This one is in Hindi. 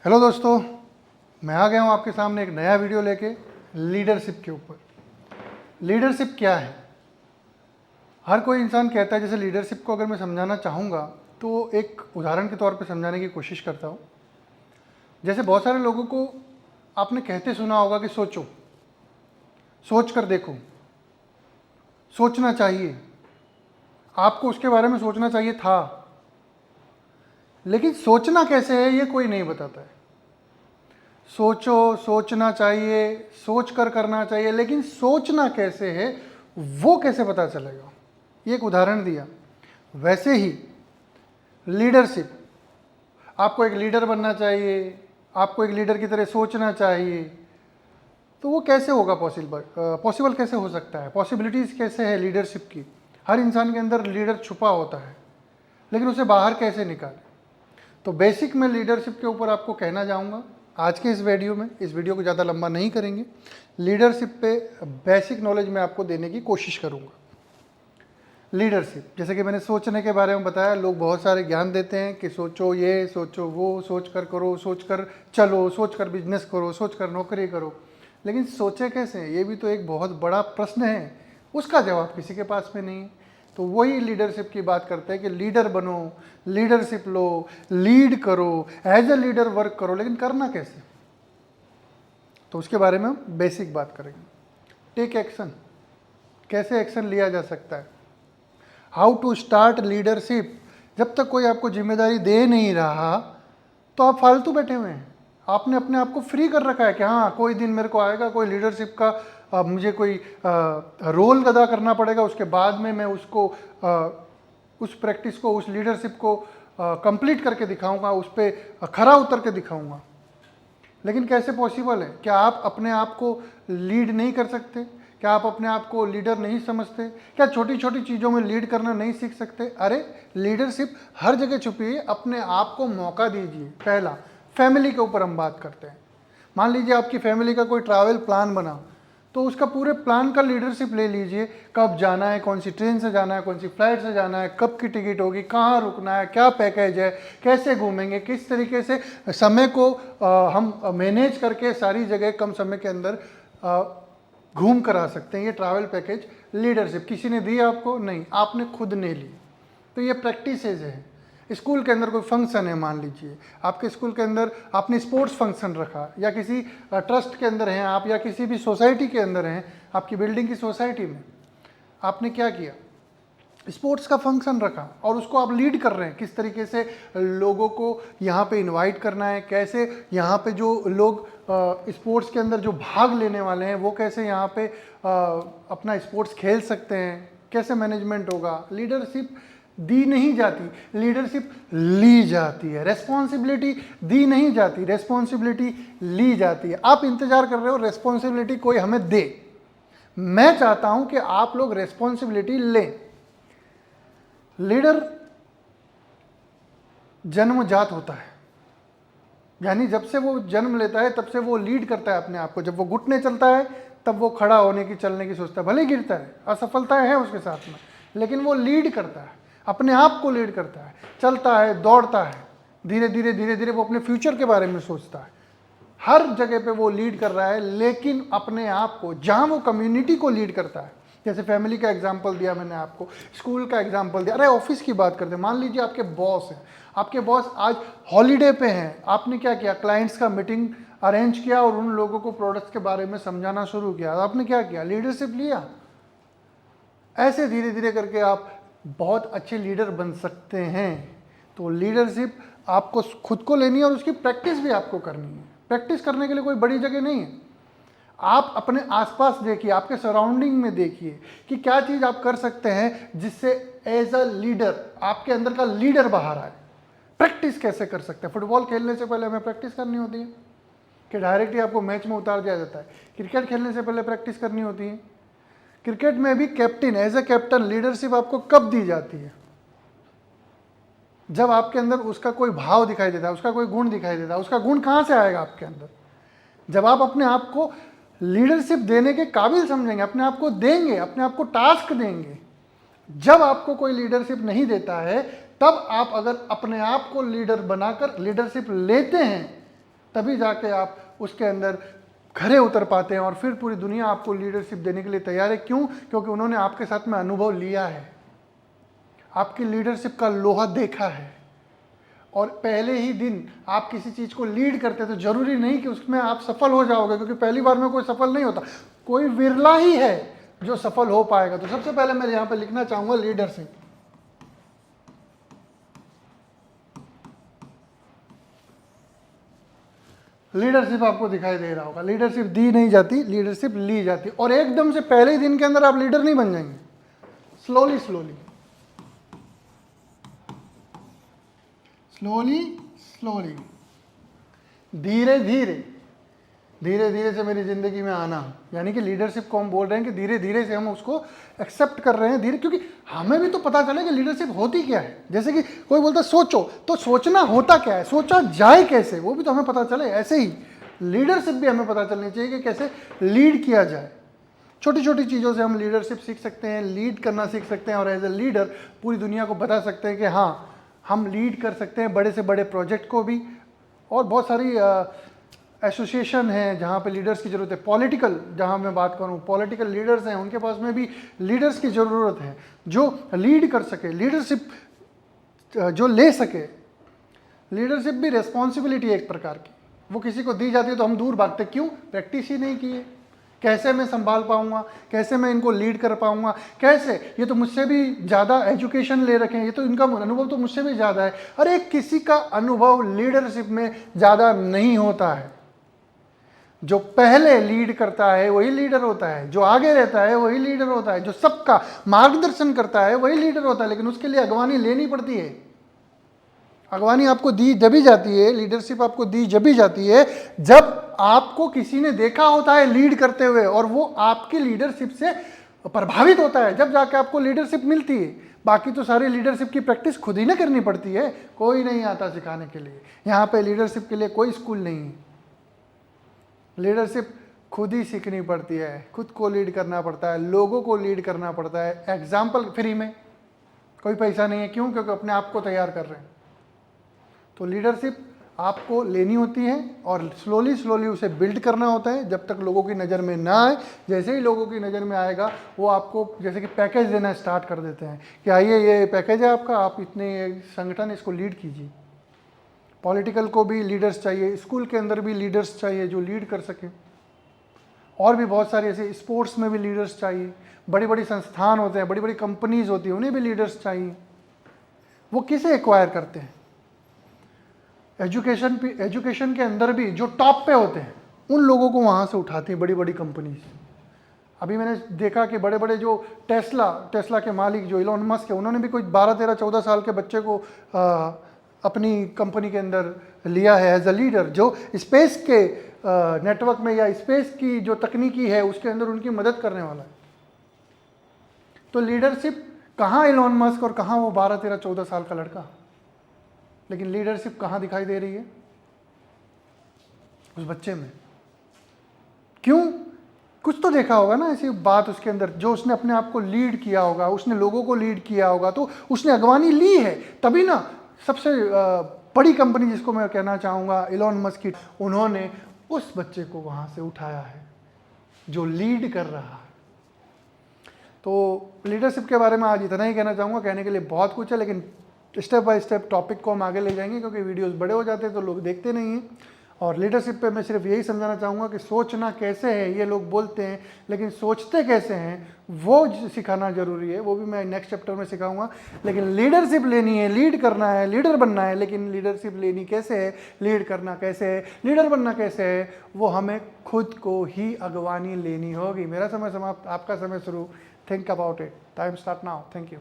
हेलो दोस्तों, मैं आ गया हूँ आपके सामने एक नया वीडियो लेके लीडरशिप के ऊपर। लीडरशिप क्या है? हर कोई इंसान कहता है, जैसे लीडरशिप को अगर मैं समझाना चाहूँगा तो एक उदाहरण के तौर पे समझाने की कोशिश करता हूँ। जैसे बहुत सारे लोगों को आपने कहते सुना होगा कि सोचो, सोच कर देखो, सोचना चाहिए, आपको उसके बारे में सोचना चाहिए था, लेकिन सोचना कैसे है ये कोई नहीं बताता है। सोचो, सोचना चाहिए, सोच कर करना चाहिए, लेकिन सोचना कैसे है वो कैसे पता चलेगा? ये एक उदाहरण दिया। वैसे ही लीडरशिप, आपको एक लीडर बनना चाहिए, आपको एक लीडर की तरह सोचना चाहिए, तो वो कैसे होगा पॉसिबल कैसे हो सकता है? पॉसिबिलिटीज़ कैसे है लीडरशिप की? हर इंसान के अंदर लीडर छुपा होता है, लेकिन उसे बाहर कैसे निकालें? तो बेसिक मैं लीडरशिप के ऊपर आपको कहना चाहूँगा आज के इस वीडियो में। इस वीडियो को ज़्यादा लंबा नहीं करेंगे, लीडरशिप पे बेसिक नॉलेज मैं आपको देने की कोशिश करूँगा। लीडरशिप, जैसे कि मैंने सोचने के बारे में बताया, लोग बहुत सारे ज्ञान देते हैं कि सोचो ये, सोचो वो, सोच कर करो, सोच कर चलो, सोच कर बिजनेस करो, सोच कर नौकरी करो, लेकिन सोचे कैसे? ये भी तो एक बहुत बड़ा प्रश्न है, उसका जवाब किसी के पास में नहीं है। तो वही लीडरशिप की बात करते हैं कि लीडर बनो, लीडरशिप लो, लीड करो, एज ए लीडर वर्क करो, लेकिन करना कैसे? तो उसके बारे में हम बेसिक बात करेंगे। टेक एक्शन, कैसे एक्शन लिया जा सकता है? How to start leadership. जब तक कोई आपको जिम्मेदारी दे नहीं रहा तो आप फालतू बैठे हुए हैं। आपने अपने आप को फ्री कर रखा है कि हाँ, कोई दिन मेरे को आएगा, कोई लीडरशिप का मुझे कोई रोल अदा करना पड़ेगा, उसके बाद में मैं उसको उस प्रैक्टिस को, उस लीडरशिप को कंप्लीट करके दिखाऊंगा, उस पर खरा उतर के दिखाऊंगा। लेकिन कैसे पॉसिबल है? क्या आप अपने आप को लीड नहीं कर सकते? क्या आप अपने आप को लीडर नहीं समझते? क्या छोटी छोटी चीज़ों में लीड करना नहीं सीख सकते? अरे, लीडरशिप हर जगह छुपी है, अपने आप को मौका दीजिए। पहला, फैमिली के ऊपर हम बात करते हैं। मान लीजिए आपकी फैमिली का कोई ट्रैवल प्लान बना, तो उसका पूरे प्लान का लीडरशिप ले लीजिए। कब जाना है, कौन सी ट्रेन से जाना है, कौन सी फ्लाइट से जाना है, कब की टिकट होगी, कहाँ रुकना है, क्या पैकेज है, कैसे घूमेंगे, किस तरीके से समय को हम मैनेज करके सारी जगह कम समय के अंदर घूम कर आ सकते हैं। ये ट्रैवल पैकेज लीडरशिप किसी ने दी आपको? नहीं, आपने खुद ने ली। तो ये प्रैक्टिसेज है। स्कूल के अंदर कोई फंक्शन है, मान लीजिए आपके स्कूल के अंदर आपने स्पोर्ट्स फंक्शन रखा, या किसी ट्रस्ट के अंदर हैं आप, या किसी भी सोसाइटी के अंदर हैं, आपकी बिल्डिंग की सोसाइटी में आपने क्या किया? स्पोर्ट्स का फंक्शन रखा और उसको आप लीड कर रहे हैं। किस तरीके से लोगों को यहाँ पे इनवाइट करना है, कैसे यहाँ पे जो लोग स्पोर्ट्स के अंदर जो भाग लेने वाले हैं वो कैसे यहाँ पे अपना स्पोर्ट्स खेल सकते हैं, कैसे मैनेजमेंट होगा। लीडरशिप दी नहीं जाती, लीडरशिप ली जाती है। रेस्पॉन्सिबिलिटी दी नहीं जाती, रेस्पॉन्सिबिलिटी ली जाती है। आप इंतजार कर रहे हो रेस्पॉन्सिबिलिटी कोई हमें दे। मैं चाहता हूं कि आप लोग रेस्पॉन्सिबिलिटी लें। लीडर जन्मजात होता है, यानी जब से वो जन्म लेता है तब से वो लीड करता है अपने आप को। जब वो घुटने चलता है तब वो खड़ा होने की, चलने की सोचता है। भले गिरता है, असफलताएं हैं उसके साथ में, लेकिन वो लीड करता है, अपने आप को लीड करता है, चलता है, दौड़ता है, धीरे धीरे धीरे धीरे वो अपने फ्यूचर के बारे में सोचता है। हर जगह पे वो लीड कर रहा है, लेकिन अपने आप को, जहां वो कम्युनिटी को लीड करता है। जैसे फैमिली का एग्जाम्पल दिया मैंने आपको, स्कूल का एग्जाम्पल दिया। अरे, ऑफिस की बात करते हैं। मान लीजिए आपके बॉस हैं, आपके बॉस आज हॉलीडे पे हैं। आपने क्या किया? क्लाइंट्स का मीटिंग अरेंज किया और उन लोगों को प्रोडक्ट्स के बारे में समझाना शुरू किया। आपने क्या किया? लीडरशिप लिया। ऐसे धीरे धीरे करके आप बहुत अच्छे लीडर बन सकते हैं। तो लीडरशिप आपको खुद को लेनी है और उसकी प्रैक्टिस भी आपको करनी है। प्रैक्टिस करने के लिए कोई बड़ी जगह नहीं है। आप अपने आसपास देखिए, आपके सराउंडिंग में देखिए कि क्या चीज़ आप कर सकते हैं जिससे एज अ लीडर आपके अंदर का लीडर बाहर आए। प्रैक्टिस कैसे कर सकते हैं? फुटबॉल खेलने से पहले हमें प्रैक्टिस करनी होती है कि डायरेक्ट ही आपको मैच में उतार दिया जाता है। क्रिकेट खेलने से पहले प्रैक्टिस करनी होती है। क्रिकेट में भी captain, as a captain leadership आपको कब दी जाती है? जब आपके अंदर उसका कोई भाव दिखाई देता है, उसका कोई गुण दिखाई देता है। उसका गुण कहाँ से आएगा आपके अंदर? जब आप अपने आप को लीडरशिप देने के काबिल समझेंगे, अपने आप को देंगे, अपने आप को टास्क देंगे। जब आपको कोई लीडरशिप नहीं देता है, तब आप अगर अपने आप को लीडर बनाकर लीडरशिप लेते हैं, तभी जाके आप उसके अंदर खरे उतर पाते हैं और फिर पूरी दुनिया आपको लीडरशिप देने के लिए तैयार है। क्यों? क्योंकि उन्होंने आपके साथ में अनुभव लिया है, आपकी लीडरशिप का लोहा देखा है, और पहले ही दिन आप किसी चीज़ को लीड करते हैं तो जरूरी नहीं कि उसमें आप सफल हो जाओगे, क्योंकि पहली बार में कोई सफल नहीं होता, कोई विरला ही है जो सफल हो पाएगा। तो सबसे पहले मैं यहाँ पे लिखना चाहूँगा लीडरशिप। लीडरशिप आपको दिखाई दे रहा होगा, लीडरशिप दी नहीं जाती, लीडरशिप ली जाती, और एकदम से पहले ही दिन के अंदर आप लीडर नहीं बन जाएंगे। स्लोली स्लोली स्लोली स्लोली, धीरे धीरे, धीरे धीरे से मेरी ज़िंदगी में आना, यानी कि लीडरशिप को हम बोल रहे हैं कि धीरे धीरे से हम उसको एक्सेप्ट कर रहे हैं, धीरे, क्योंकि हमें भी तो पता चले कि लीडरशिप होती क्या है। जैसे कि कोई बोलता है सोचो, तो सोचना होता क्या है, सोचा जाए कैसे, वो भी तो हमें पता चले। ऐसे ही लीडरशिप भी हमें पता चलनी चाहिए कि कैसे लीड किया जाए। छोटी छोटी चीज़ों से हम लीडरशिप सीख सकते हैं, लीड करना सीख सकते हैं, और एज ए लीडर पूरी दुनिया को बता सकते हैं कि हाँ, हम लीड कर सकते हैं बड़े से बड़े प्रोजेक्ट को भी। और बहुत सारी एसोसिएशन है जहाँ पे लीडर्स की ज़रूरत है। पॉलिटिकल, जहाँ मैं बात करूँ, पॉलिटिकल लीडर्स हैं, उनके पास में भी लीडर्स की ज़रूरत है जो लीड कर सके, लीडरशिप जो ले सके। लीडरशिप भी रिस्पॉन्सिबिलिटी है एक प्रकार की, वो किसी को दी जाती है तो हम दूर भागते, क्यों? प्रैक्टिस ही नहीं किए। कैसे मैं संभाल पाऊंगा, कैसे मैं इनको लीड कर पाऊंगा, कैसे, ये तो मुझसे भी ज़्यादा एजुकेशन ले रखे हैं, ये तो इनका अनुभव तो मुझसे भी ज़्यादा है। अरे किसी का अनुभव लीडरशिप में ज़्यादा नहीं होता है। जो पहले लीड करता है वही लीडर होता है, जो आगे रहता है वही लीडर होता है, जो सबका मार्गदर्शन करता है वही लीडर होता है। लेकिन उसके लिए अगवानी लेनी पड़ती है। अगवानी आपको दी जभी जाती है, लीडरशिप आपको दी जभी जाती है जब आपको किसी ने देखा होता है लीड करते हुए, और वो आपकी लीडरशिप से प्रभावित होता है, जब जाके आपको लीडरशिप मिलती है। बाकी तो सारी लीडरशिप की प्रैक्टिस खुद ही ना करनी पड़ती है, कोई नहीं आता सिखाने के लिए। यहाँ पे लीडरशिप के लिए कोई स्कूल नहीं है। लीडरशिप खुद ही सीखनी पड़ती है, खुद को लीड करना पड़ता है, लोगों को लीड करना पड़ता है। एग्जाम्पल फ्री में, कोई पैसा नहीं है। क्यों? क्योंकि अपने आप को तैयार कर रहे हैं। तो लीडरशिप आपको लेनी होती है और स्लोली स्लोली उसे बिल्ड करना होता है जब तक लोगों की नज़र में ना आए। जैसे ही लोगों की नज़र में आएगा, वो आपको जैसे कि पैकेज देना स्टार्ट कर देते हैं कि आइए ये पैकेज है आपका, आप इतने संगठन इसको लीड कीजिए। पॉलिटिकल को भी लीडर्स चाहिए, स्कूल के अंदर भी लीडर्स चाहिए जो लीड कर सके, और भी बहुत सारे ऐसे, स्पोर्ट्स में भी लीडर्स चाहिए, बड़ी बड़ी संस्थान होते हैं, बड़ी बड़ी कंपनीज होती हैं, उन्हें भी लीडर्स चाहिए। वो किसे एक्वायर करते हैं? एजुकेशन के अंदर भी जो टॉप पे होते हैं उन लोगों को वहाँ से उठाती हैं बड़ी बड़ी कंपनीज। अभी मैंने देखा कि बड़े बड़े जो टेस्ला के मालिक जो इलॉन मस्क है, उन्होंने भी कोई 12, 13, 14 साल के बच्चे को अपनी कंपनी के अंदर लिया है एज अ लीडर, जो स्पेस के नेटवर्क में या स्पेस की जो तकनीकी है उसके अंदर उनकी मदद करने वाला है। तो लीडरशिप कहाँ इलॉन मस्क और कहाँ वो 12, 13, 14 साल का लड़का, लेकिन लीडरशिप कहाँ दिखाई दे रही है? उस बच्चे में। क्यों? कुछ तो देखा होगा ना ऐसी बात उसके अंदर, जो उसने अपने आप को लीड किया होगा, उसने लोगों को लीड किया होगा, तो उसने अगवानी ली है। तभी ना सबसे बड़ी कंपनी जिसको मैं कहना चाहूँगा इलॉन मस्क की, उन्होंने उस बच्चे को वहाँ से उठाया है जो लीड कर रहा है। तो लीडरशिप के बारे में आज इतना ही कहना चाहूँगा। कहने के लिए बहुत कुछ है, लेकिन स्टेप बाय स्टेप टॉपिक को हम आगे ले जाएंगे, क्योंकि वीडियोस बड़े हो जाते हैं तो लोग देखते नहीं हैं। और लीडरशिप पे मैं सिर्फ यही समझाना चाहूँगा कि सोचना कैसे है ये लोग बोलते हैं, लेकिन सोचते कैसे हैं वो सिखाना ज़रूरी है। वो भी मैं नेक्स्ट चैप्टर में सिखाऊंगा। लेकिन लीडरशिप लेनी है, लीड करना है, लीडर बनना है, लेकिन लीडरशिप लेनी कैसे है, लीड करना कैसे है, लीडर बनना कैसे है, वो हमें खुद को ही अगवानी लेनी होगी। मेरा समय समाप्त, आपका समय शुरू। Think about it. Time start now. Thank you.